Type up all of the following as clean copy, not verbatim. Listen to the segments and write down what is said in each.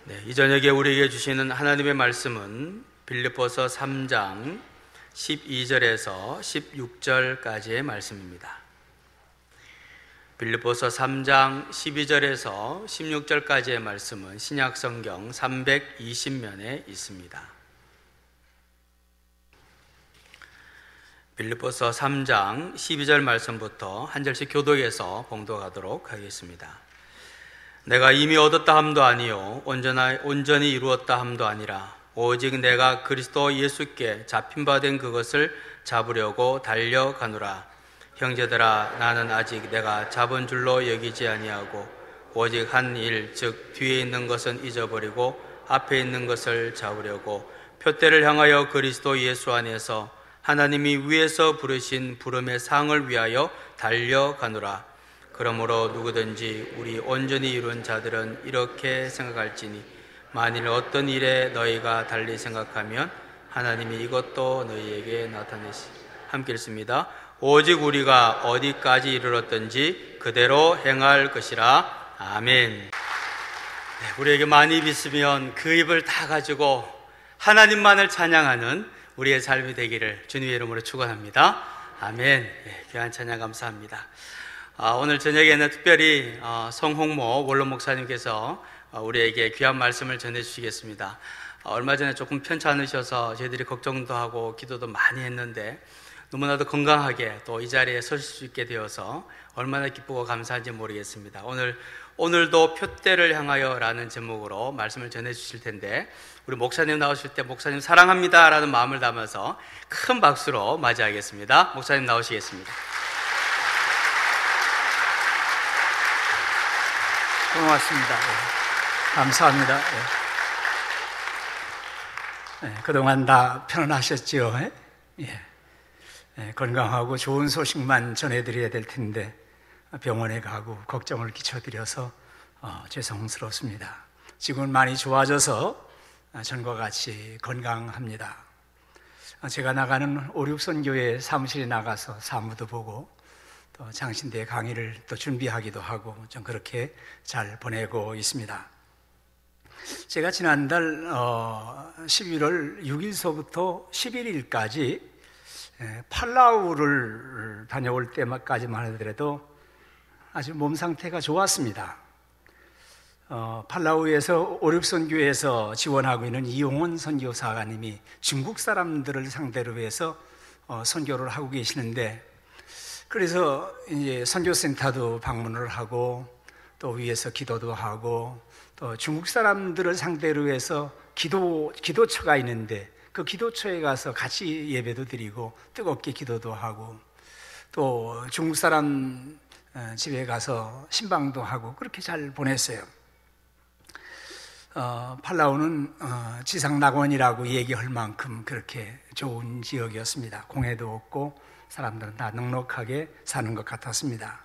네, 이 저녁에 우리에게 주시는 하나님의 말씀은 빌립보서 3장 12절에서 16절까지의 말씀입니다. 빌립보서 3장 12절에서 16절까지의 말씀은 신약성경 320면에 있습니다. 빌립보서 3장 12절 말씀부터 한 절씩 교독해서 봉독하도록 하겠습니다. 내가 이미 얻었다 함도 아니요 온전히 이루었다 함도 아니라 오직 내가 그리스도 예수께 잡힌 바 된 그것을 잡으려고 달려가노라. 형제들아, 나는 아직 내가 잡은 줄로 여기지 아니하고 오직 한 일, 즉 뒤에 있는 것은 잊어버리고 앞에 있는 것을 잡으려고 표대를 향하여 그리스도 예수 안에서 하나님이 위에서 부르신 부름의 상을 위하여 달려가노라. 그러므로 누구든지 우리 온전히 이룬 자들은 이렇게 생각할지니 만일 어떤 일에 너희가 달리 생각하면 하나님이 이것도 너희에게 나타내시. 함께 읽습니다. 오직 우리가 어디까지 이르렀든지 그대로 행할 것이라. 아멘. 네, 우리에게 많이 믿으면 그 입을 다 가지고 하나님만을 찬양하는 우리의 삶이 되기를 주님의 이름으로 축원합니다. 아멘. 네, 귀한 찬양 감사합니다. 오늘 저녁에는 특별히 성홍모 원로 목사님께서 우리에게 귀한 말씀을 전해주시겠습니다. 얼마 전에 조금 편찮으셔서 저희들이 걱정도 하고 기도도 많이 했는데 너무나도 건강하게 또 이 자리에 서실 수 있게 되어서 얼마나 기쁘고 감사한지 모르겠습니다. 오늘도 표대를 향하여 라는 제목으로 말씀을 전해주실 텐데 우리 목사님 나오실 때 목사님 사랑합니다 라는 마음을 담아서 큰 박수로 맞이하겠습니다. 목사님 나오시겠습니다. 고맙습니다. 감사합니다. 그동안 다 편안하셨죠? 건강하고 좋은 소식만 전해드려야 될 텐데 병원에 가고 걱정을 끼쳐드려서 죄송스럽습니다. 지금은 많이 좋아져서 전과 같이 건강합니다. 제가 나가는 오륙선교회 사무실에 나가서 사무도 보고 또 장신대 강의를 또 준비하기도 하고 좀 그렇게 잘 보내고 있습니다. 제가 지난달 11월 6일서부터 11일까지 팔라우를 다녀올 때까지만 하더라도 아주 몸 상태가 좋았습니다. 팔라우에서 오륙선교회에서 지원하고 있는 이용원 선교사님이 중국 사람들을 상대로 해서 선교를 하고 계시는데 그래서 이제 선교센터도 방문을 하고 또 위에서 기도도 하고 또 중국 사람들을 상대로 해서 기도처가 있는데 그 기도처에 가서 같이 예배도 드리고 뜨겁게 기도도 하고 또 중국 사람 집에 가서 신방도 하고 그렇게 잘 보냈어요. 팔라우는 지상낙원이라고 얘기할 만큼 그렇게 좋은 지역이었습니다. 공해도 없고 사람들은 다 넉넉하게 사는 것 같았습니다.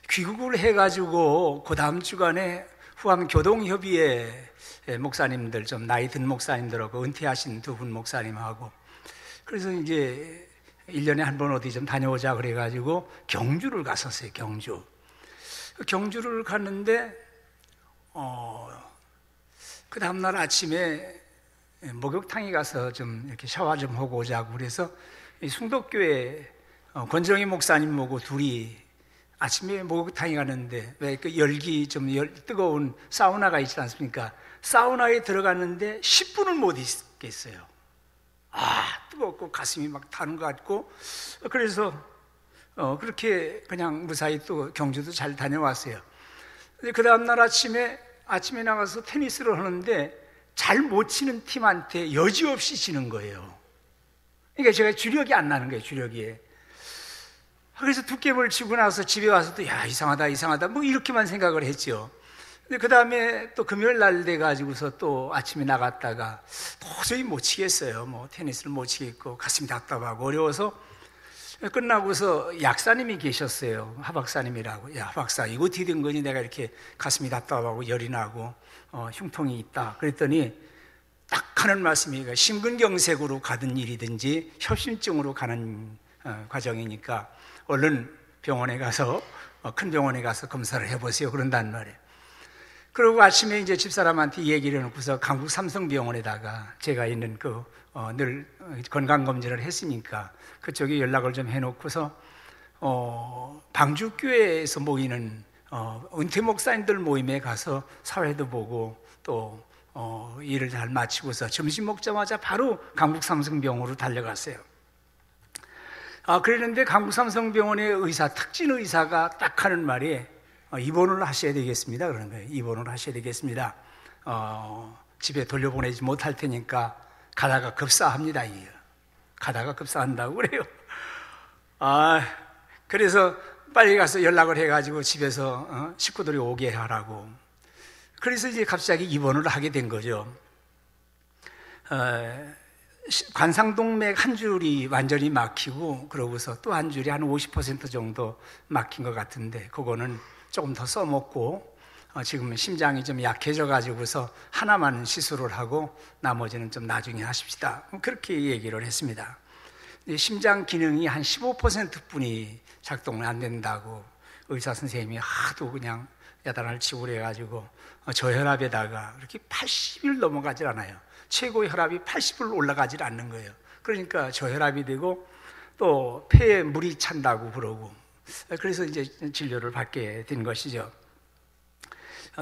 귀국을 해가지고 그 다음 주간에 후암교동협의회 목사님들 좀 나이 든 목사님들하고 은퇴하신 두 분 목사님하고 그래서 이제 1년에 한 번 어디 좀 다녀오자 그래가지고 경주를 갔었어요. 경주를 갔는데 그 다음날 아침에 목욕탕에 가서 좀 이렇게 샤워 좀 하고 오자고 그래서 숭덕교회 권정희 목사님하고 둘이 아침에 목욕탕에 가는데 왜 그 열기 좀 뜨거운 사우나가 있지 않습니까? 사우나에 들어갔는데 10분을 못 있겠어요. 뜨겁고 가슴이 막 타는 것 같고 그래서 그렇게 그냥 무사히 또 경주도 잘 다녀왔어요. 그 다음날 아침에 나가서 테니스를 하는데 잘 못 치는 팀한테 여지없이 지는 거예요. 그러니까 제가 주력이 안 나는 거예요, 주력이. 그래서 두 게임을 치고 나서 집에 와서도 이상하다 뭐 이렇게만 생각을 했죠. 근데 그 다음에 또 금요일 날 돼가지고서 또 아침에 나갔다가 도저히 못 치겠어요. 뭐 테니스를 못 치겠고 가슴이 답답하고 어려워서 끝나고서 약사님이 계셨어요. 하박사님이라고. 야, 하박사, 이거 어떻게 된 거니? 내가 이렇게 가슴이 답답하고 열이 나고 흉통이 있다. 그랬더니 딱 하는 말씀이 심근경색으로 가든 일이든지 협심증으로 가는 과정이니까 얼른 병원에 가서 큰 병원에 가서 검사를 해보세요. 그런단 말이에요. 그리고 아침에 이제 집사람한테 얘기를 해놓고서 강북 삼성병원에다가 제가 있는 늘 건강검진을 했으니까 그쪽에 연락을 좀 해놓고서 방주교회에서 모이는 은퇴 목사님들 모임에 가서 사회도 보고 또 일을 잘 마치고서 점심 먹자마자 바로 강북 삼성병원으로 달려갔어요. 그랬는데 강북 삼성병원의 의사, 특진 의사가 딱 하는 말이 입원을 하셔야 되겠습니다. 그러는 거예요. 입원을 하셔야 되겠습니다. 집에 돌려보내지 못할 테니까 가다가 급사합니다. 가다가 급사한다고 그래요. 그래서 빨리 가서 연락을 해가지고 집에서 식구들이 오게 하라고. 그래서 이제 갑자기 입원을 하게 된 거죠. 관상동맥 한 줄이 완전히 막히고 그러고서 또 한 줄이 한 50% 정도 막힌 것 같은데 그거는 조금 더 써먹고 지금 심장이 좀 약해져 가지고서 하나만 시술을 하고 나머지는 좀 나중에 하십시다. 그렇게 얘기를 했습니다. 심장 기능이 한 15%뿐이 작동을 안 된다고 의사 선생님이 하도 그냥 야단을 치고 그래가지고 저혈압에다가 이렇게 80을 넘어가질 않아요. 최고 혈압이 80을 올라가질 않는 거예요. 그러니까 저혈압이 되고 또 폐에 물이 찬다고 그러고 그래서 이제 진료를 받게 된 것이죠.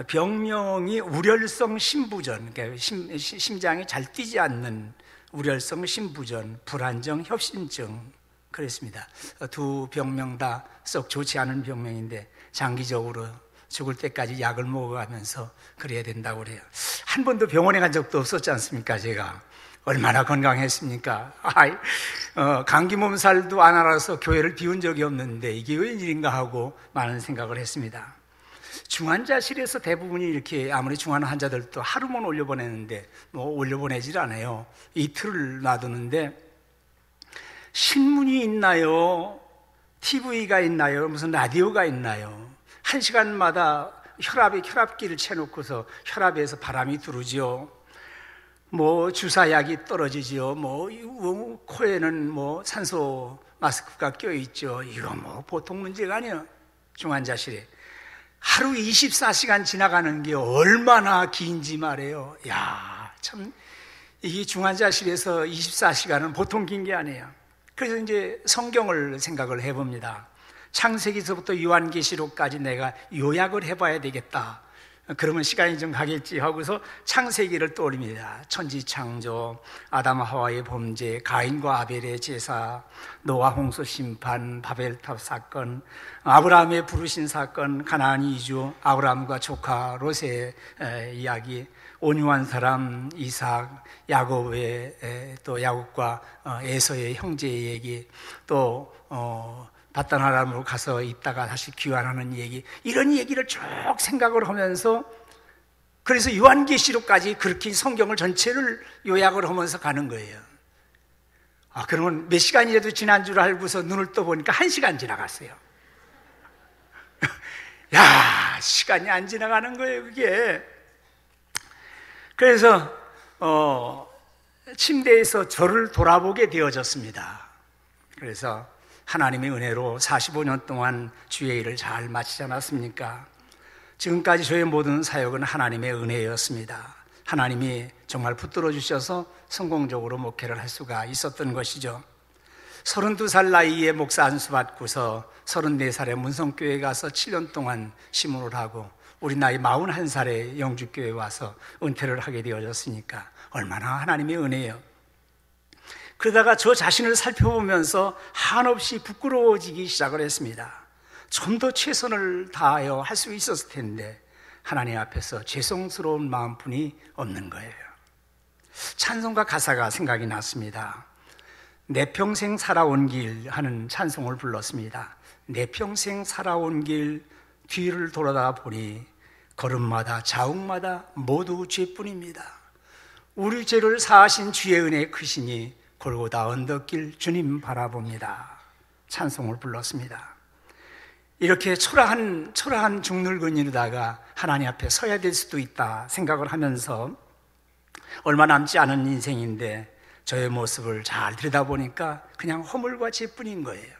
병명이 우렬성 심부전, 그러니까 심장이 잘 뛰지 않는 우렬성 심부전, 불안정 협심증 그랬습니다. 두 병명 다 썩 좋지 않은 병명인데 장기적으로 죽을 때까지 약을 먹어가면서 그래야 된다고 그래요. 한 번도 병원에 간 적도 없었지 않습니까? 제가 얼마나 건강했습니까? 감기 몸살도 안 알아서 교회를 비운 적이 없는데 이게 웬일인가 하고 많은 생각을 했습니다. 중환자실에서 대부분이 이렇게 아무리 중환 환자들도 하루만 올려보내는데 올려보내질 않아요. 이틀을 놔두는데 신문이 있나요? TV가 있나요? 무슨 라디오가 있나요? 1시간마다 혈압기를 채놓고서 혈압에서 바람이 들어오죠. 주사약이 떨어지죠. 코에는 산소 마스크가 껴있죠. 이거 보통 문제가 아니에요. 중환자실에. 하루 24시간 지나가는 게 얼마나 긴지 말이에요. 참, 이게 중환자실에서 24시간은 보통 긴 게 아니에요. 그래서 이제 성경을 생각을 해봅니다. 창세기서부터 요한계시록까지 내가 요약을 해봐야 되겠다. 그러면 시간이 좀 가겠지 하고서 창세기를 떠올립니다. 천지창조, 아담 하와의 범죄, 가인과 아벨의 제사, 노아 홍수 심판, 바벨탑 사건, 아브라함의 부르신 사건, 가나안 이주, 아브라함과 조카 롯의 이야기, 온유한 사람 이삭, 야곱의 또 야곱과 에서의 형제의 얘기, 또 바단 아람으로 가서 있다가 다시 귀환하는 얘기, 이런 얘기를 쭉 생각을 하면서 그래서 요한계시록까지 그렇게 성경을 전체를 요약을 하면서 가는 거예요. 그러면 몇 시간이라도 지난 줄 알고서 눈을 떠보니까 1시간 지나갔어요. 시간이 안 지나가는 거예요, 그게. 그래서 침대에서 저를 돌아보게 되어졌습니다. 그래서 하나님의 은혜로 45년 동안 주의 일을 잘 마치지 않았습니까? 지금까지 저의 모든 사역은 하나님의 은혜였습니다. 하나님이 정말 붙들어 주셔서 성공적으로 목회를 할 수가 있었던 것이죠. 32살 나이에 목사 안수 받고서 34살에 문성교회 가서 7년 동안 시문을 하고 우리 나이 41살에 영주교회 와서 은퇴를 하게 되어졌으니까 얼마나 하나님의 은혜예요. 그러다가 저 자신을 살펴보면서 한없이 부끄러워지기 시작을 했습니다. 좀 더 최선을 다하여 할 수 있었을 텐데 하나님 앞에서 죄송스러운 마음뿐이 없는 거예요. 찬송가 가사가 생각이 났습니다. 내 평생 살아온 길 하는 찬송을 불렀습니다. 내 평생 살아온 길 뒤를 돌아다 보니 걸음마다 자욱마다 모두 죄뿐입니다. 우리 죄를 사하신 주의 은혜 크시니 골고다 언덕길 주님 바라봅니다. 찬송을 불렀습니다. 이렇게 초라한 중늙은이로다가 하나님 앞에 서야 될 수도 있다 생각을 하면서 얼마 남지 않은 인생인데 저의 모습을 잘 들여다보니까 그냥 허물과 죄뿐인 거예요.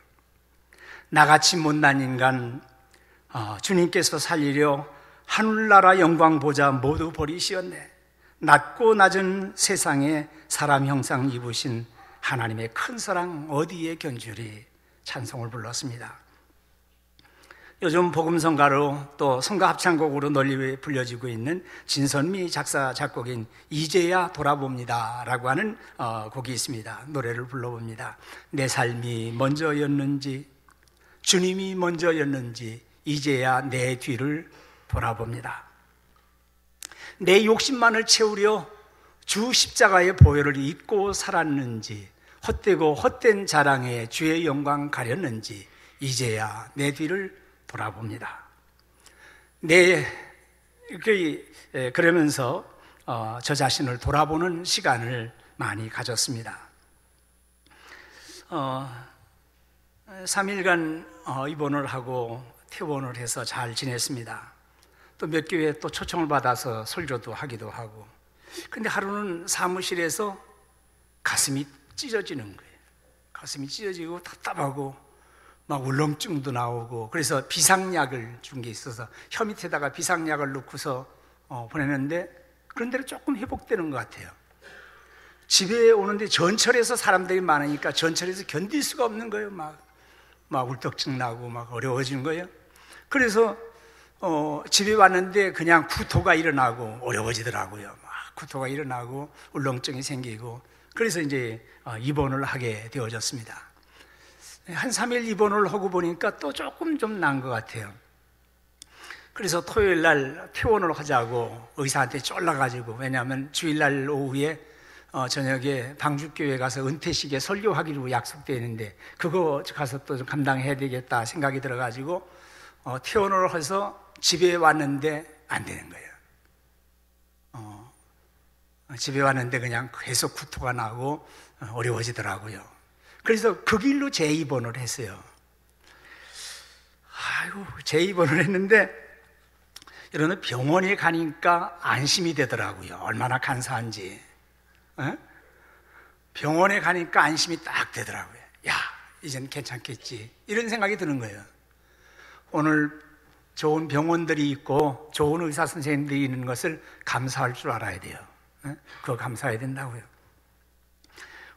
나같이 못난 인간, 주님께서 살리려 하늘나라 영광 보자 모두 버리시었네. 낮고 낮은 세상에 사람 형상 입으신 하나님의 큰 사랑 어디에 견주리 찬송을 불렀습니다. 요즘 복음성가로 또 성가 합창곡으로 널리 불려지고 있는 진선미 작사 작곡인 이제야 돌아봅니다 라고 하는 곡이 있습니다. 노래를 불러봅니다. 내 삶이 먼저였는지 주님이 먼저였는지 이제야 내 뒤를 돌아봅니다. 내 욕심만을 채우려 주 십자가의 보혈을 잊고 살았는지 헛되고 헛된 자랑에 주의 영광 가렸는지 이제야 내 뒤를 돌아봅니다. 그러면서 저 자신을 돌아보는 시간을 많이 가졌습니다. 3일간 입원을 하고 퇴원을 해서 잘 지냈습니다. 또 몇 교회에 또 초청을 받아서 설교도 하기도 하고, 근데 하루는 사무실에서 가슴이 찢어지는 거예요. 가슴이 찢어지고 답답하고 막 울렁증도 나오고, 그래서 비상약을 준 게 있어서 혀 밑에다가 비상약을 넣고서 보냈는데 그런 대로 조금 회복되는 것 같아요. 집에 오는데 전철에서 사람들이 많으니까 전철에서 견딜 수가 없는 거예요. 막 울떡증 나고 막 어려워지는 거예요. 그래서 집에 왔는데 그냥 구토가 일어나고 어려워지더라고요. 막 구토가 일어나고 울렁증이 생기고, 그래서 이제 입원을 하게 되어졌습니다. 한 3일 입원을 하고 보니까 또 조금 좀 나은 것 같아요. 그래서 토요일 날 퇴원을 하자고 의사한테 쫄라가지고, 왜냐하면 주일날 오후에 저녁에 방주교회 가서 은퇴식에 설교하기로 약속되어 있는데 그거 가서 또 좀 감당해야 되겠다 생각이 들어가지고 퇴원을 해서 집에 왔는데 안 되는 거예요. 집에 왔는데 그냥 계속 구토가 나고 어려워지더라고요. 그래서 그 길로 재입원을 했어요. 아이고, 재입원을 했는데 이러는 병원에 가니까 안심이 되더라고요. 얼마나 간사한지. 병원에 가니까 안심이 딱 되더라고요. 야, 이젠 괜찮겠지, 이런 생각이 드는 거예요. 오늘 좋은 병원들이 있고 좋은 의사 선생님들이 있는 것을 감사할 줄 알아야 돼요. 그거 감사해야 된다고요.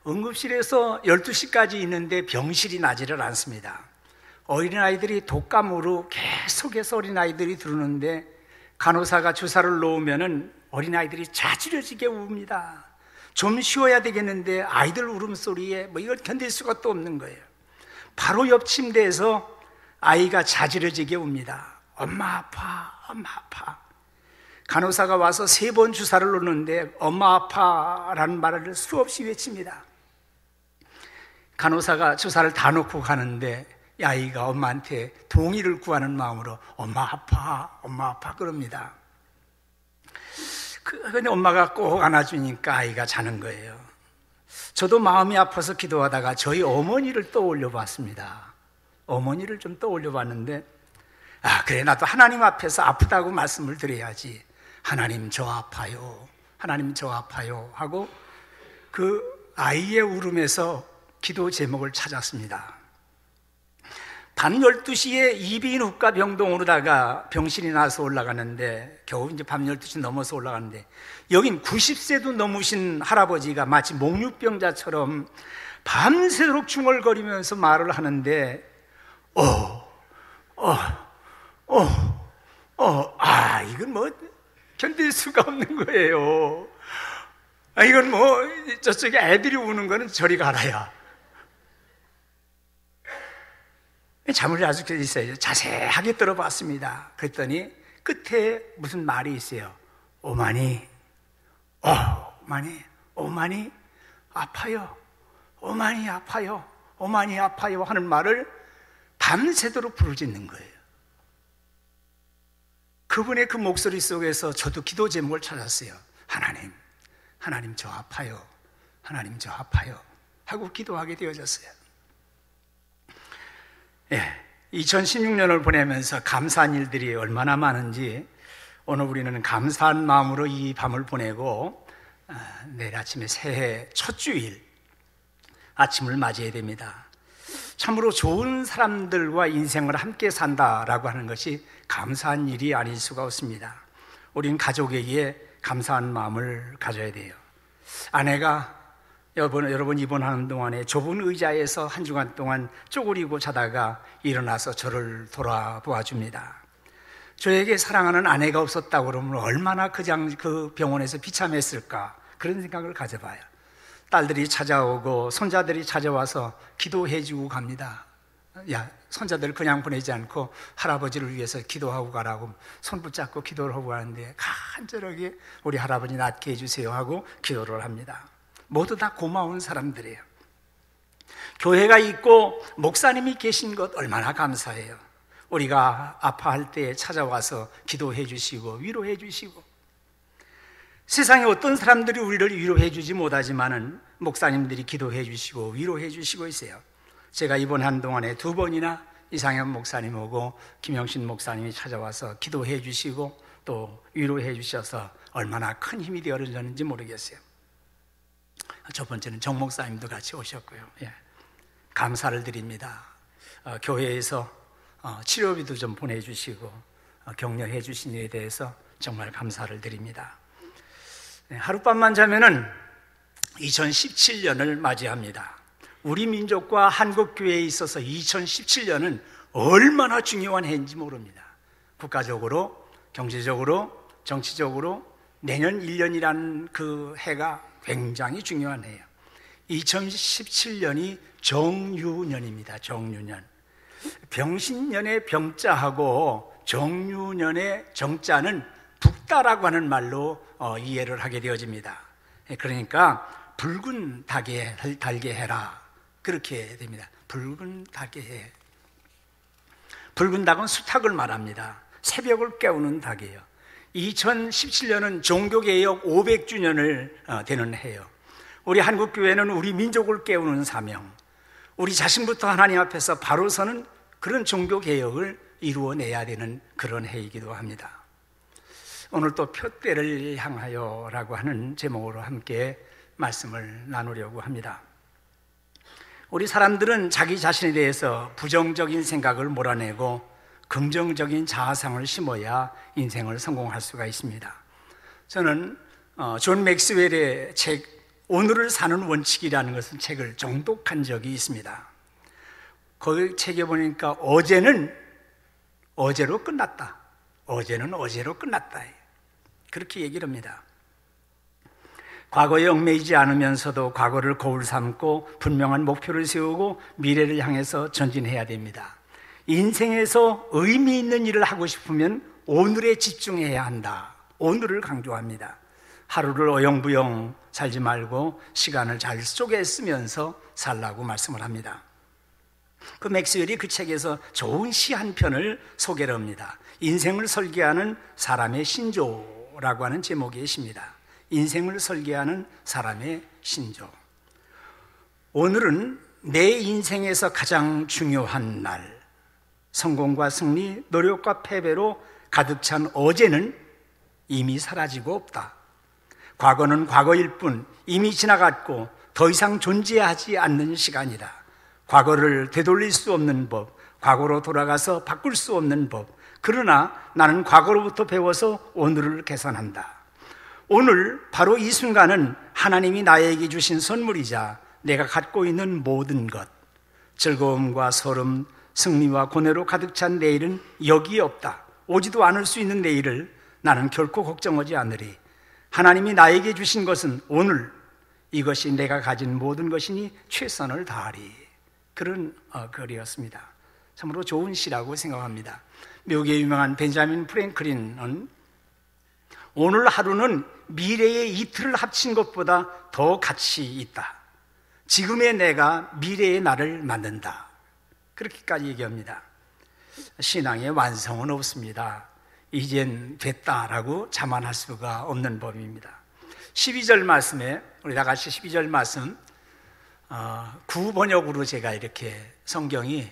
응급실에서 12시까지 있는데 병실이 나지를 않습니다. 어린아이들이 독감으로 계속해서 어린아이들이 들어오는데 간호사가 주사를 놓으면 어린아이들이 자지러지게 웁니다. 좀 쉬어야 되겠는데 아이들 울음소리에 이걸 견딜 수가 또 없는 거예요. 바로 옆 침대에서 아이가 자지러지게 웁니다. 엄마 아파, 엄마 아파. 간호사가 와서 3번 주사를 놓는데 엄마 아파라는 말을 수없이 외칩니다. 간호사가 주사를 다 놓고 가는데 이 아이가 엄마한테 동의를 구하는 마음으로 엄마 아파 그럽니다. 근데 엄마가 꼭 안아주니까 아이가 자는 거예요. 저도 마음이 아파서 기도하다가 저희 어머니를 떠올려 봤습니다. 어머니를 좀 떠올려 봤는데, 그래, 나도 하나님 앞에서 아프다고 말씀을 드려야지. 하나님 저 아파요, 하나님 저 아파요 하고 그 아이의 울음에서 기도 제목을 찾았습니다. 밤 12시에 이비인후과 병동으로다가 병실이 나서 올라가는데, 겨우 이제 밤 12시 넘어서 올라가는데, 여긴 90세도 넘으신 할아버지가 마치 목류병자처럼 밤새도록 중얼거리면서 말을 하는데, 이건 뭐 견딜 수가 없는 거예요. 이건 뭐 저쪽에 애들이 우는 거는 저리 가라야. 잠을 아주 있어요. 자세하게 들어봤습니다. 그랬더니 끝에 무슨 말이 있어요. 오마니 아파요, 오마니 아파요, 오마니 아파요 하는 말을 밤새도록 부르짖는 거예요. 그분의 그 목소리 속에서 저도 기도 제목을 찾았어요. 하나님 저 아파요, 하나님 저 아파요 하고 기도하게 되어졌어요. 2016년을 보내면서 감사한 일들이 얼마나 많은지 오늘 우리는 감사한 마음으로 이 밤을 보내고 내일 아침에 새해 첫 주일 아침을 맞이해야 됩니다. 참으로 좋은 사람들과 인생을 함께 산다라고 하는 것이 감사한 일이 아닐 수가 없습니다. 우린 가족에게 감사한 마음을 가져야 돼요. 아내가 여러분 입원하는 동안에 좁은 의자에서 한 주간 동안 쪼그리고 자다가 일어나서 저를 돌아보아 줍니다. 저에게 사랑하는 아내가 없었다고 그러면 얼마나 그 병원에서 비참했을까, 그런 생각을 가져봐요. 딸들이 찾아오고 손자들이 찾아와서 기도해 주고 갑니다. 야, 손자들 그냥 보내지 않고 할아버지를 위해서 기도하고 가라고 손 붙잡고 기도를 하고 가는데 간절하게 우리 할아버지 낫게 해주세요 하고 기도를 합니다. 모두 다 고마운 사람들이에요. 교회가 있고 목사님이 계신 것 얼마나 감사해요. 우리가 아파할 때 찾아와서 기도해 주시고 위로해 주시고, 세상에 어떤 사람들이 우리를 위로해 주지 못하지만은 목사님들이 기도해 주시고 위로해 주시고 있어요. 제가 입원한 동안에 2번이나 이상현 목사님 오고 김영신 목사님이 찾아와서 기도해 주시고 또 위로해 주셔서 얼마나 큰 힘이 되어졌는지 모르겠어요. 첫 번째는 정 목사님도 같이 오셨고요. 예. 감사를 드립니다. 교회에서 치료비도 좀 보내주시고 격려해 주신 일에 대해서 정말 감사를 드립니다. 하룻밤만 자면은 2017년을 맞이합니다. 우리 민족과 한국교회에 있어서 2017년은 얼마나 중요한 해인지 모릅니다. 국가적으로, 경제적으로, 정치적으로 내년 1년이라는 그 해가 굉장히 중요한 해예요. 2017년이 정유년입니다. 정유년. 병신년의 병자하고 정유년의 정자는 북다라고 하는 말로 이해를 하게 되어집니다. 그러니까 붉은 닭에 달게 해라, 그렇게 됩니다. 붉은 닭에 해. 붉은 닭은 수탉을 말합니다. 새벽을 깨우는 닭이에요. 2017년은 종교개혁 500주년을 되는 해요. 우리 한국교회는 우리 민족을 깨우는 사명, 우리 자신부터 하나님 앞에서 바로 서는 그런 종교개혁을 이루어내야 되는 그런 해이기도 합니다. 오늘 또 표대를 향하여 라고 하는 제목으로 함께 말씀을 나누려고 합니다. 우리 사람들은 자기 자신에 대해서 부정적인 생각을 몰아내고 긍정적인 자아상을 심어야 인생을 성공할 수가 있습니다. 저는 존 맥스웰의 책 오늘을 사는 원칙이라는 것은 책을 정독한 적이 있습니다. 그 책에 보니까 어제는 어제로 끝났다, 어제는 어제로 끝났다, 그렇게 얘기를 합니다. 과거에 얽매이지 않으면서도 과거를 거울 삼고 분명한 목표를 세우고 미래를 향해서 전진해야 됩니다. 인생에서 의미 있는 일을 하고 싶으면 오늘에 집중해야 한다, 오늘을 강조합니다. 하루를 어영부영 살지 말고 시간을 잘 쪼개 쓰면서 살라고 말씀을 합니다. 그 맥스웰이 그 책에서 좋은 시 한 편을 소개를 합니다. 인생을 설계하는 사람의 신조라고 하는 제목의 시입니다. 인생을 설계하는 사람의 신조. 오늘은 내 인생에서 가장 중요한 날, 성공과 승리, 노력과 패배로 가득 찬 어제는 이미 사라지고 없다. 과거는 과거일 뿐 이미 지나갔고 더 이상 존재하지 않는 시간이다. 과거를 되돌릴 수 없는 법, 과거로 돌아가서 바꿀 수 없는 법. 그러나 나는 과거로부터 배워서 오늘을 개선한다. 오늘 바로 이 순간은 하나님이 나에게 주신 선물이자 내가 갖고 있는 모든 것, 즐거움과 소름, 승리와 고뇌로 가득 찬 내일은 여기에 없다. 오지도 않을 수 있는 내일을 나는 결코 걱정하지 않으리. 하나님이 나에게 주신 것은 오늘, 이것이 내가 가진 모든 것이니 최선을 다하리. 그런 글이었습니다. 참으로 좋은 시라고 생각합니다. 미국의 유명한 벤자민 프랭클린은 오늘 하루는 미래의 이틀을 합친 것보다 더 가치 있다. 지금의 내가 미래의 나를 만든다. 그렇게까지 얘기합니다. 신앙의 완성은 없습니다. 이젠 됐다라고 자만할 수가 없는 법입니다. 12절 말씀에, 우리 다 같이 12절 말씀 구번역으로 제가 이렇게 성경이,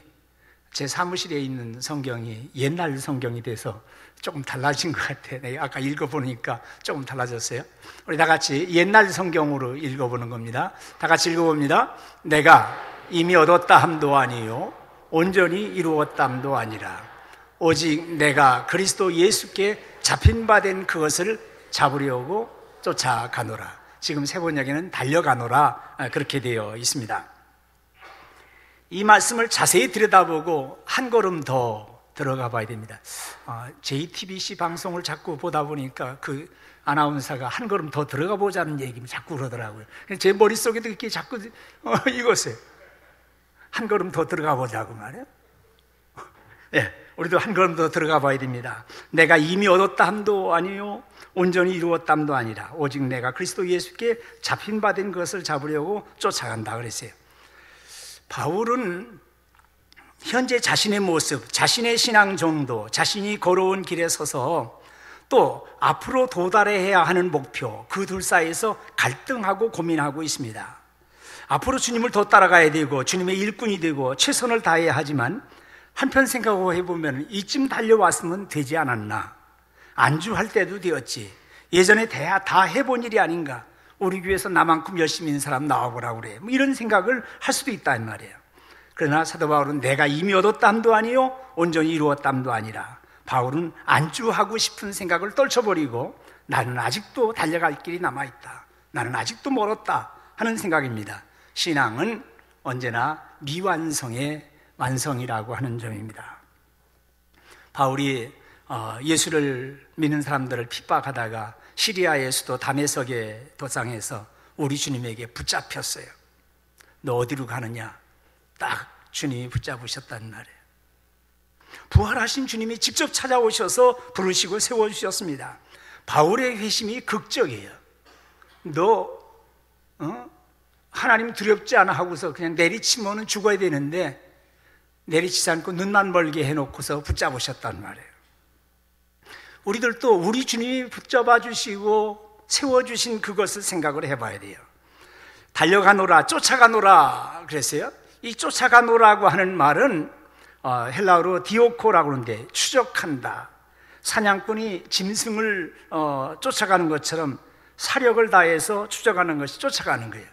제 사무실에 있는 성경이 옛날 성경이 돼서 조금 달라진 것 같아요. 내가 아까 읽어보니까 조금 달라졌어요. 우리 다 같이 옛날 성경으로 읽어보는 겁니다. 다 같이 읽어봅니다. 내가 이미 얻었다 함도 아니요 온전히 이루었다 함도 아니라 오직 내가 그리스도 예수께 잡힌 바 된 그것을 잡으려고 쫓아가노라. 지금 세 번역에는 달려가노라 그렇게 되어 있습니다. 이 말씀을 자세히 들여다보고 한 걸음 더 들어가 봐야 됩니다. JTBC 방송을 자꾸 보다 보니까 그 아나운서가 한 걸음 더 들어가 보자는 얘기를 자꾸 그러더라고요. 제 머릿속에도 이렇게 자꾸 이거세요. 한 걸음 더 들어가 보자고 말이에요. 네, 우리도 한 걸음 더 들어가 봐야 됩니다. 내가 이미 얻었다 함도 아니요 온전히 이루었다 함도 아니라 오직 내가 그리스도 예수께 잡힌 바 된 것을 잡으려고 쫓아간다 그랬어요. 바울은 현재 자신의 모습, 자신의 신앙 정도, 자신이 걸어온 길에 서서 또 앞으로 도달해야 하는 목표, 그 둘 사이에서 갈등하고 고민하고 있습니다. 앞으로 주님을 더 따라가야 되고 주님의 일꾼이 되고 최선을 다해야 하지만 한편 생각해 보면 이쯤 달려왔으면 되지 않았나, 안주할 때도 되었지, 예전에 다 해본 일이 아닌가, 우리 교회에서 나만큼 열심히 있는 사람 나와보라고 그래, 이런 생각을 할 수도 있다는 말이에요. 그러나 사도 바울은 내가 이미 얻었다 함도 아니요 온전히 이루었다 함도 아니라, 바울은 안주하고 싶은 생각을 떨쳐버리고 나는 아직도 달려갈 길이 남아있다, 나는 아직도 멀었다 하는 생각입니다. 신앙은 언제나 미완성의 완성이라고 하는 점입니다. 바울이 예수를 믿는 사람들을 핍박하다가 시리아의 수도 다메섹의 도상에서 우리 주님에게 붙잡혔어요. 너 어디로 가느냐? 딱 주님이 붙잡으셨단 말이에요. 부활하신 주님이 직접 찾아오셔서 부르시고 세워주셨습니다. 바울의 회심이 극적이에요. 너 하나님 두렵지 않아 하고서 그냥 내리치면은 죽어야 되는데 내리치지 않고 눈만 멀게 해놓고서 붙잡으셨단 말이에요. 우리들도 우리 주님이 붙잡아 주시고 세워주신 그것을 생각을 해봐야 돼요. 달려가노라, 쫓아가노라 그랬어요. 이 쫓아가노라고 하는 말은 헬라어로 디오코라고 하는데 추적한다, 사냥꾼이 짐승을 쫓아가는 것처럼 사력을 다해서 추적하는 것이 쫓아가는 거예요.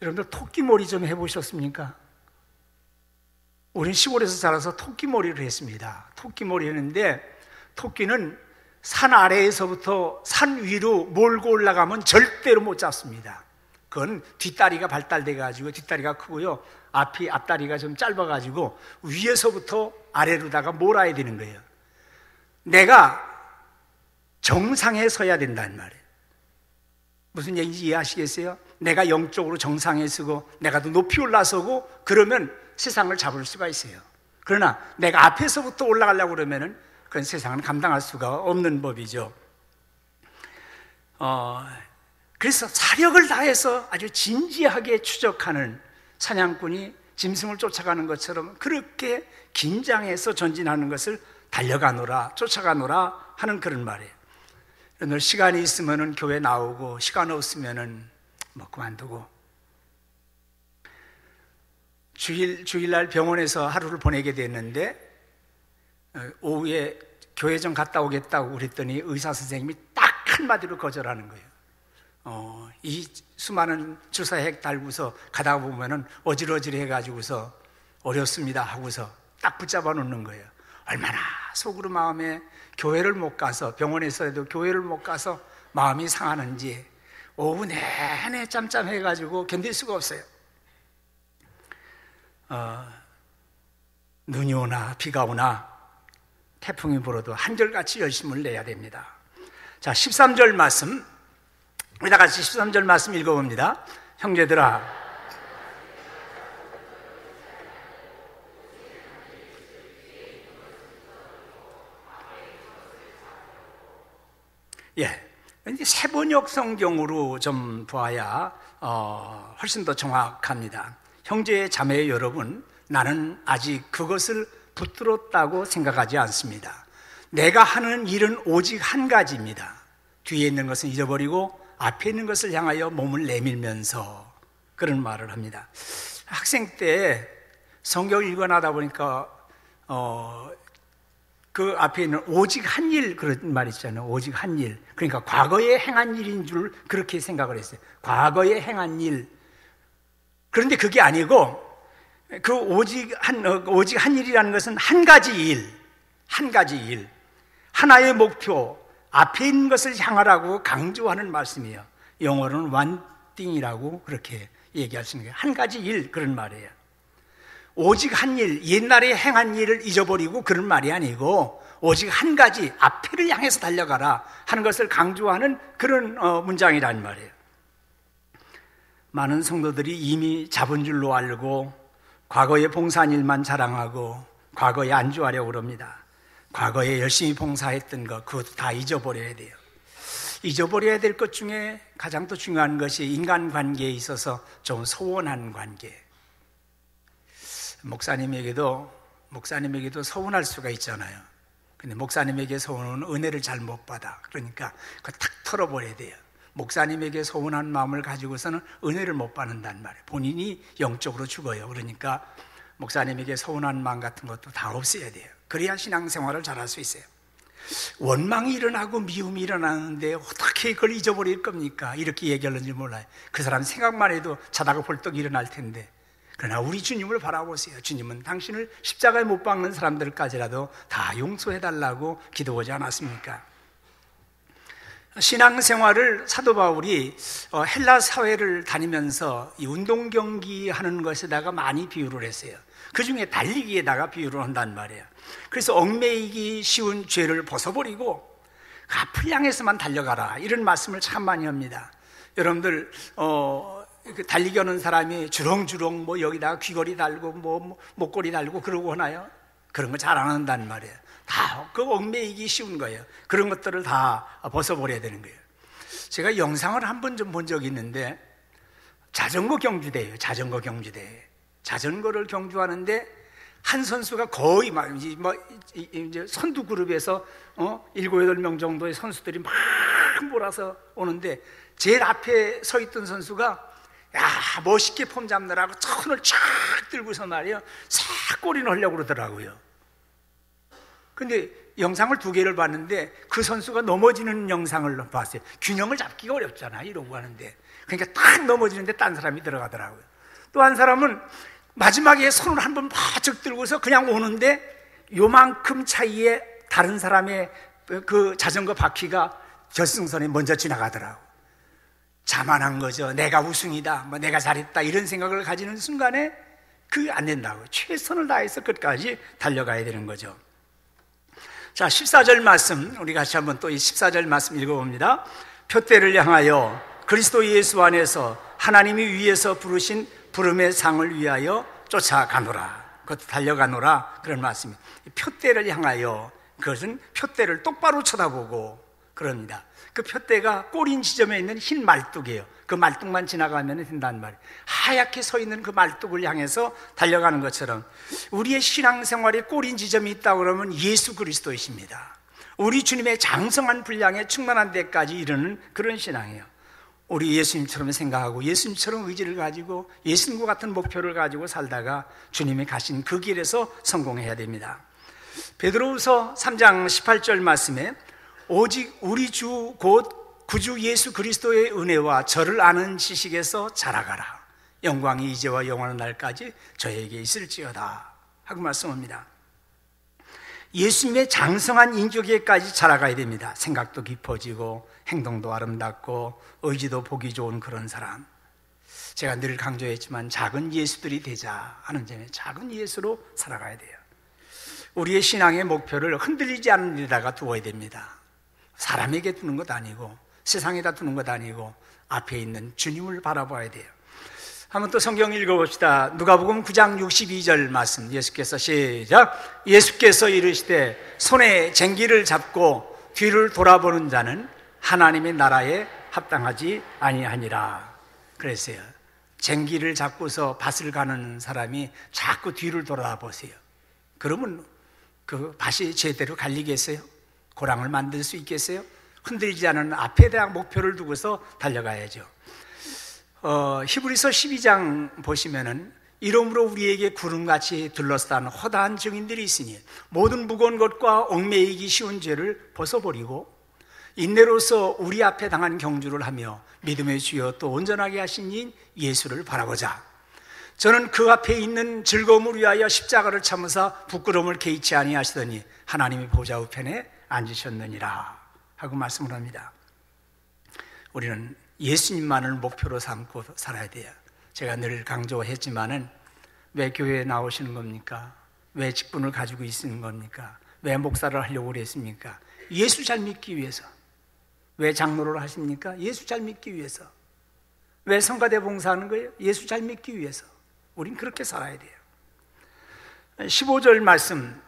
여러분들 토끼몰이 좀 해보셨습니까? 우린 시골에서 자라서 토끼몰이를 했습니다. 토끼몰이 했는데 토끼는 산 아래에서부터 산 위로 몰고 올라가면 절대로 못 잡습니다. 그건 뒷다리가 발달돼 가지고 뒷다리가 크고요, 앞다리가 좀 짧아 가지고 위에서부터 아래로다가 몰아야 되는 거예요. 내가 정상에 서야 된다는 말이에요. 무슨 얘기인지 이해하시겠어요? 내가 영적으로 정상에 서고 내가 더 높이 올라서고 그러면 세상을 잡을 수가 있어요. 그러나 내가 앞에서부터 올라가려고 그러면은 그건 세상은 감당할 수가 없는 법이죠. 그래서 사력을 다해서 아주 진지하게 추적하는 사냥꾼이 짐승을 쫓아가는 것처럼 그렇게 긴장해서 전진하는 것을 달려가노라, 쫓아가노라 하는 그런 말이에요. 오늘 시간이 있으면은 교회 나오고 시간 없으면은 그만두고, 주일날 병원에서 하루를 보내게 됐는데 오후에 교회 좀 갔다 오겠다고 그랬더니 의사 선생님이 딱 한마디로 거절하는 거예요. 이 수많은 주사액 달고서 가다 보면은 어질어질해 가지고서 어렵습니다 하고서 딱 붙잡아 놓는 거예요. 얼마나 속으로 마음에 교회를 못 가서, 병원에서도 교회를 못 가서 마음이 상하는지 오후 내내 짬짬해 가지고 견딜 수가 없어요. 눈이 오나 비가 오나 태풍이 불어도 한결같이 열심을 내야 됩니다. 자, 13절 말씀, 우리 다 같이 13절 말씀 읽어봅니다. 형제들아, 이제 세번역 성경으로 좀 보아야 훨씬 더 정확합니다. 형제 자매 여러분, 나는 아직 그것을 붙들었다고 생각하지 않습니다. 내가 하는 일은 오직 한 가지입니다. 뒤에 있는 것은 잊어버리고 앞에 있는 것을 향하여 몸을 내밀면서 그런 말을 합니다. 학생 때 성경을 읽어나다 보니까 그 앞에 있는 오직 한 일, 그런 말 있잖아요. 오직 한 일. 그러니까 과거에 행한 일인 줄 그렇게 생각을 했어요. 과거에 행한 일. 그런데 그게 아니고 그 오직 한 일이라는 것은 한 가지 일, 하나의 목표, 앞에 있는 것을 향하라고 강조하는 말씀이에요. 영어로는 one thing이라고 그렇게 얘기할 수 있는 거예요. 한 가지 일, 그런 말이에요. 오직 한 일, 옛날에 행한 일을 잊어버리고 그런 말이 아니고 오직 한 가지, 앞에를 향해서 달려가라 하는 것을 강조하는 그런 문장이란 말이에요. 많은 성도들이 이미 잡은 줄로 알고 과거에 봉사한 일만 자랑하고 과거에 안주하려고 그럽니다. 과거에 열심히 봉사했던 것, 그것도 다 잊어버려야 돼요. 잊어버려야 될 것 중에 가장 또 중요한 것이 인간관계에 있어서 좀 소원한 관계. 목사님에게도 서운할 수가 있잖아요. 근데 목사님에게 서운은 은혜를 잘 못 받아. 그러니까 그거 탁 털어버려야 돼요. 목사님에게 서운한 마음을 가지고서는 은혜를 못 받는단 말이에요. 본인이 영적으로 죽어요. 그러니까 목사님에게 서운한 마음 같은 것도 다 없애야 돼요. 그래야 신앙생활을 잘할 수 있어요. 원망이 일어나고 미움이 일어나는데 어떻게 그걸 잊어버릴 겁니까? 이렇게 얘기하는지 몰라요. 그 사람 생각만 해도 자다가 벌떡 일어날 텐데. 그러나 우리 주님을 바라보세요. 주님은 당신을 십자가에 못 박는 사람들까지라도 다 용서해달라고 기도하지 않았습니까? 신앙생활을 사도 바울이 헬라 사회를 다니면서 이 운동 경기 하는 것에다가 많이 비유를 했어요. 그 중에 달리기에다가 비유를 한단 말이에요. 그래서 얽매이기 쉬운 죄를 벗어버리고 앞을 향해서만 달려가라, 이런 말씀을 참 많이 합니다. 여러분들 달리기 하는 사람이 주렁주렁 뭐 여기다가 귀걸이 달고 뭐 목걸이 달고 그러고 하나요? 그런 거 잘 안 한단 말이에요. 다 그 얽매이기 쉬운 거예요. 그런 것들을 다 벗어버려야 되는 거예요. 제가 영상을 한 번 좀 본 적이 있는데 자전거 경주대예요. 자전거를 경주하는데 한 선수가 거의 막 이제 선두 그룹에서 7, 8명 정도의 선수들이 막 몰아서 오는데 제일 앞에 서 있던 선수가 멋있게 폼 잡느라고 손을 쫙 들고서 말이에요, 싹 꼬리 넣으려고 그러더라고요. 근데 영상을 2개를 봤는데 그 선수가 넘어지는 영상을 봤어요. 균형을 잡기가 어렵잖아, 이러고 하는데. 그러니까 딱 넘어지는데 딴 사람이 들어가더라고요. 또 한 사람은 마지막에 손을 한번 바짝 들고서 그냥 오는데 요만큼 차이에 다른 사람의 그 자전거 바퀴가 결승선에 먼저 지나가더라고. 자만한 거죠. 내가 우승이다, 내가 잘했다, 이런 생각을 가지는 순간에 그게 안 된다고. 최선을 다해서 끝까지 달려가야 되는 거죠. 자, 14절 말씀, 우리 같이 한번 또 이 14절 말씀 읽어봅니다. 표대를 향하여 그리스도 예수 안에서 하나님이 위에서 부르신 부름의 상을 위하여 쫓아가노라. 그것도 달려가노라, 그런 말씀입니다. 표대를 향하여, 그것은 표대를 똑바로 쳐다보고 그럽니다. 그 표대가 꼬린 지점에 있는 흰 말뚝이에요. 그 말뚝만 지나가면 된단 말이에요. 하얗게 서 있는 그 말뚝을 향해서 달려가는 것처럼 우리의 신앙생활에 꼬린 지점이 있다고 그러면 예수 그리스도이십니다. 우리 주님의 장성한 분량에 충만한 데까지 이르는 그런 신앙이에요. 우리 예수님처럼 생각하고 예수님처럼 의지를 가지고 예수님과 같은 목표를 가지고 살다가 주님이 가신 그 길에서 성공해야 됩니다. 베드로후서 3장 18절 말씀에 오직 우리 주 곧 구주 예수 그리스도의 은혜와 저를 아는 지식에서 자라가라. 영광이 이제와 영원한 날까지 저에게 있을지어다 하고 말씀합니다. 예수님의 장성한 인격에까지 자라가야 됩니다. 생각도 깊어지고 행동도 아름답고 의지도 보기 좋은 그런 사람. 제가 늘 강조했지만 작은 예수들이 되자 하는 점에 작은 예수로 살아가야 돼요. 우리의 신앙의 목표를 흔들리지 않는 데다가 두어야 됩니다. 사람에게 두는 것 아니고 세상에다 두는 것 아니고 앞에 있는 주님을 바라봐야 돼요. 한번 또 성경 읽어봅시다. 누가복음 9장 62절 말씀, 예수께서 시작. 예수께서 이르시되 손에 쟁기를 잡고 뒤를 돌아보는 자는 하나님의 나라에 합당하지 아니하니라 그랬어요. 쟁기를 잡고서 밭을 가는 사람이 자꾸 뒤를 돌아보세요. 그러면 그 밭이 제대로 갈리겠어요? 고랑을 만들 수 있겠어요? 흔들리지 않은 앞에 대한 목표를 두고서 달려가야죠. 히브리서 12장 보시면은 이러므로 우리에게 구름같이 둘러싼 허다한 증인들이 있으니 모든 무거운 것과 얽매이기 쉬운 죄를 벗어버리고 인내로서 우리 앞에 당한 경주를 하며 믿음의 주여 또 온전하게 하신 인 예수를 바라보자. 저는 그 앞에 있는 즐거움을 위하여 십자가를 참으사 부끄러움을 개의치 아니하시더니 하나님의 보좌 우편에 앉으셨느니라 하고 말씀을 합니다. 우리는 예수님만을 목표로 삼고 살아야 돼요. 제가 늘 강조했지만은 왜 교회에 나오시는 겁니까? 왜 직분을 가지고 있는 겁니까? 왜 목사를 하려고 그랬습니까? 예수 잘 믿기 위해서. 왜 장로를 하십니까? 예수 잘 믿기 위해서. 왜 성가대 봉사하는 거예요? 예수 잘 믿기 위해서. 우린 그렇게 살아야 돼요. 15절 말씀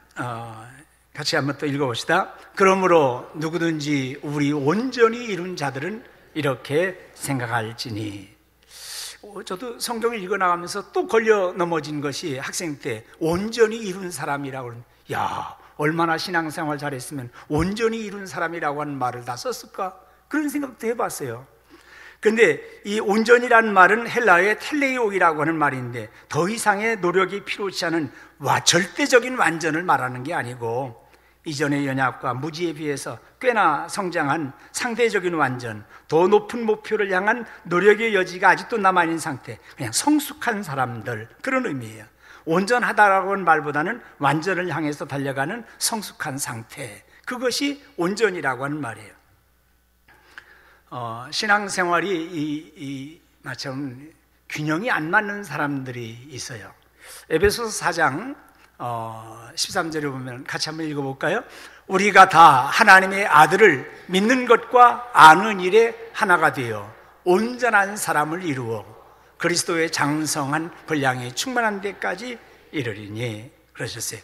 같이 한번 또 읽어봅시다. 그러므로 누구든지 우리 온전히 이룬 자들은 이렇게 생각할지니. 저도 성경을 읽어나가면서 또 걸려 넘어진 것이 학생 때 온전히 이룬 사람이라고 하는, 야, 얼마나 신앙생활 잘했으면 온전히 이룬 사람이라고 하는 말을 다 썼을까? 그런 생각도 해봤어요. 근데 이 온전이라는 말은 헬라어의 텔레이오이라고 하는 말인데 더 이상의 노력이 필요치 않은 절대적인 완전을 말하는 게 아니고 이전의 연약과 무지에 비해서 꽤나 성장한 상대적인 완전, 더 높은 목표를 향한 노력의 여지가 아직도 남아있는 상태, 그냥 성숙한 사람들, 그런 의미예요. 온전하다라고 하는 말보다는 완전을 향해서 달려가는 성숙한 상태, 그것이 온전이라고 하는 말이에요. 신앙생활이 마침 균형이 안 맞는 사람들이 있어요. 에베소서 4장 13절에 보면 같이 한번 읽어볼까요? 우리가 다 하나님의 아들을 믿는 것과 아는 일에 하나가 되어 온전한 사람을 이루어 그리스도의 장성한 분량이 충만한 데까지 이르리니, 그러셨어요.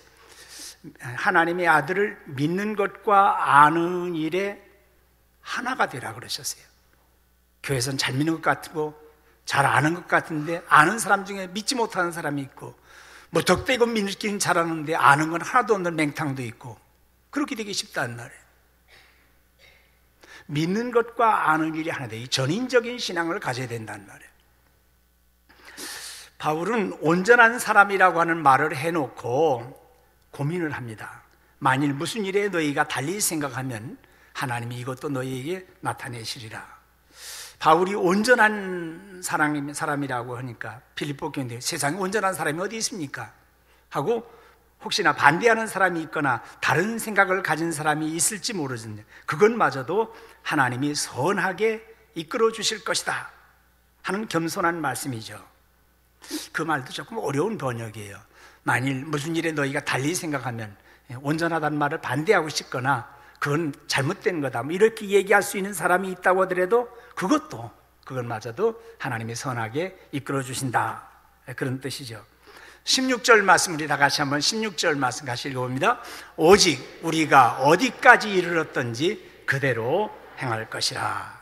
하나님의 아들을 믿는 것과 아는 일에 하나가 되라 그러셨어요. 교회에서는 잘 믿는 것 같고 잘 아는 것 같은데 아는 사람 중에 믿지 못하는 사람이 있고, 무턱대고 믿기는 잘하는데 아는 건 하나도 없는 맹탕도 있고, 그렇게 되기 쉽다는 말이에요. 믿는 것과 아는 일이 하나 돼. 이 전인적인 신앙을 가져야 된다는 말이에요. 바울은 온전한 사람이라고 하는 말을 해놓고 고민을 합니다. 만일 무슨 일에 너희가 달리 생각하면 하나님이 이것도 너희에게 나타내시리라. 바울이 온전한 사람이라고 하니까 빌립보 교인들, 세상에 온전한 사람이 어디 있습니까? 하고 혹시나 반대하는 사람이 있거나 다른 생각을 가진 사람이 있을지 모르는데 그것마저도 하나님이 선하게 이끌어 주실 것이다 하는 겸손한 말씀이죠. 그 말도 조금 어려운 번역이에요. 만일 무슨 일에 너희가 달리 생각하면, 온전하다는 말을 반대하고 싶거나 그건 잘못된 거다 이렇게 얘기할 수 있는 사람이 있다고 하더라도 그것마저도 하나님이 선하게 이끌어 주신다, 그런 뜻이죠. 16절 말씀 우리 다 같이 한번 16절 말씀 같이 읽어봅니다. 오직 우리가 어디까지 이르렀던지 그대로 행할 것이라.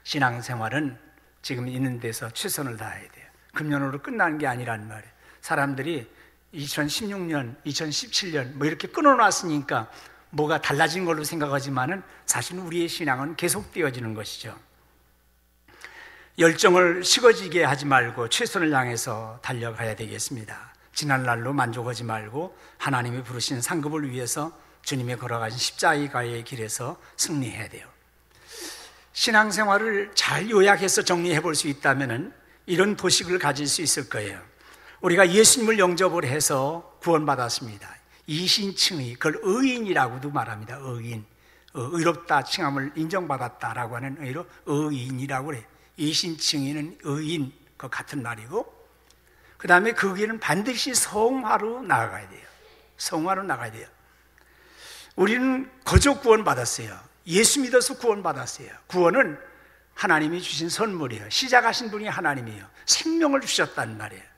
신앙생활은 지금 있는 데서 최선을 다해야 돼요. 금년으로 끝나는 게 아니란 말이에요. 사람들이 2016년, 2017년 이렇게 끊어놨으니까 뭐가 달라진 걸로 생각하지만은 사실 우리의 신앙은 계속되어지는 것이죠. 열정을 식어지게 하지 말고 최선을 향해서 달려가야 되겠습니다. 지난날로 만족하지 말고 하나님이 부르신 상급을 위해서 주님이 걸어가신 십자가의 길에서 승리해야 돼요. 신앙생활을 잘 요약해서 정리해 볼 수 있다면 이런 도식을 가질 수 있을 거예요. 우리가 예수님을 영접을 해서 구원받았습니다. 이신칭의, 그걸 의인이라고도 말합니다. 의인, 의롭다 칭함을 인정받았다라고 하는 의로 의인이라고 그래요. 이신칭의는 의인, 그 같은 말이고, 그 다음에 그 길은 반드시 성화로 나아가야 돼요. 성화로 나가야 돼요. 우리는 거저 구원받았어요. 예수 믿어서 구원받았어요. 구원은 하나님이 주신 선물이에요. 시작하신 분이 하나님이에요. 생명을 주셨단 말이에요.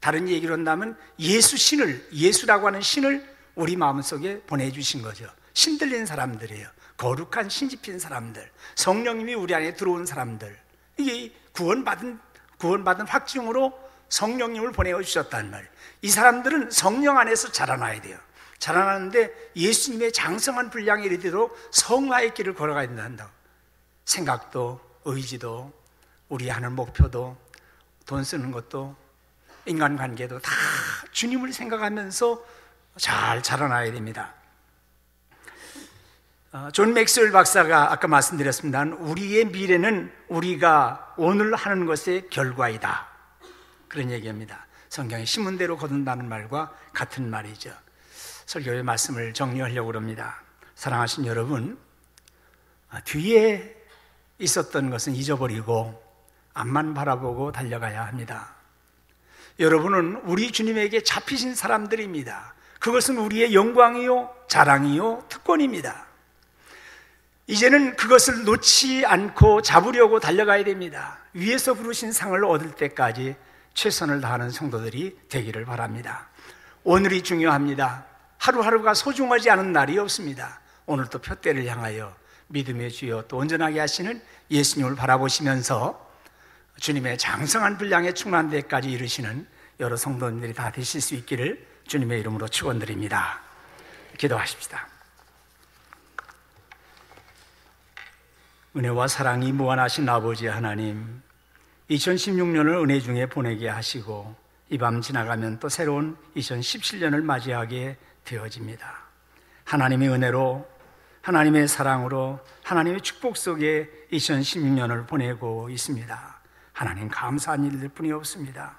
다른 얘기로 한다면 예수라고 하는 신을 우리 마음속에 보내주신 거죠. 신들린 사람들이에요. 거룩한 신집힌 사람들, 성령님이 우리 안에 들어온 사람들, 이게 구원받은 확증으로 성령님을 보내주셨단 말이에요. 이 사람들은 성령 안에서 자라나야 돼요. 자라나는데 예수님의 장성한 분량에 이르도록 성화의 길을 걸어가야 된다고. 생각도 의지도 우리 하는 목표도 돈 쓰는 것도 인간관계도 다 주님을 생각하면서 잘 자라나야 됩니다. 존 맥스웰 박사가 아까 말씀드렸습니다. 우리의 미래는 우리가 오늘 하는 것의 결과이다. 그런 얘기입니다. 성경에 심은 대로 거둔다는 말과 같은 말이죠. 설교의 말씀을 정리하려고 합니다. 사랑하신 여러분, 뒤에 있었던 것은 잊어버리고 앞만 바라보고 달려가야 합니다. 여러분은 우리 주님에게 잡히신 사람들입니다. 그것은 우리의 영광이요, 자랑이요, 특권입니다. 이제는 그것을 놓지 않고 잡으려고 달려가야 됩니다. 위에서 부르신 상을 얻을 때까지 최선을 다하는 성도들이 되기를 바랍니다. 오늘이 중요합니다. 하루하루가 소중하지 않은 날이 없습니다. 오늘도 표대를 향하여 믿음의 주여 또 온전하게 하시는 예수님을 바라보시면서 주님의 장성한 분량에 충만한 데까지 이르시는 여러 성도님들이 다 되실 수 있기를 주님의 이름으로 축원드립니다. 기도하십시다. 은혜와 사랑이 무한하신 아버지 하나님, 2016년을 은혜 중에 보내게 하시고 이 밤 지나가면 또 새로운 2017년을 맞이하게 되어집니다. 하나님의 은혜로, 하나님의 사랑으로, 하나님의 축복 속에 2016년을 보내고 있습니다. 하나님 감사한 일들 뿐이 없습니다.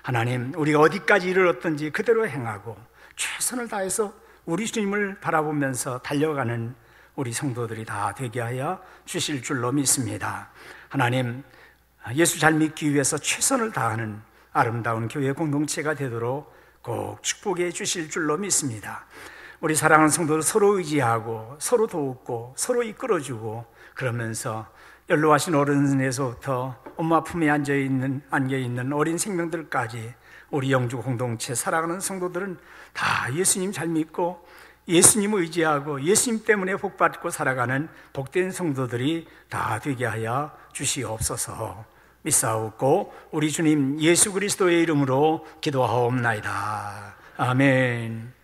하나님, 우리가 어디까지 이르렀든지 그대로 행하고 최선을 다해서 우리 주님을 바라보면서 달려가는 우리 성도들이 다 되게 하여 주실 줄로 믿습니다. 하나님, 예수 잘 믿기 위해서 최선을 다하는 아름다운 교회 공동체가 되도록 꼭 축복해 주실 줄로 믿습니다. 우리 사랑하는 성도들 서로 의지하고 서로 돕고 서로 이끌어주고 그러면서 연로하신 어른에서부터 엄마 품에 안겨있는 어린 생명들까지 우리 영주 공동체 사랑하는 성도들은 다 예수님 잘 믿고 예수님 의지하고 예수님 때문에 복받고 살아가는 복된 성도들이 다 되게 하여 주시옵소서. 믿사옵고 우리 주님 예수 그리스도의 이름으로 기도하옵나이다. 아멘.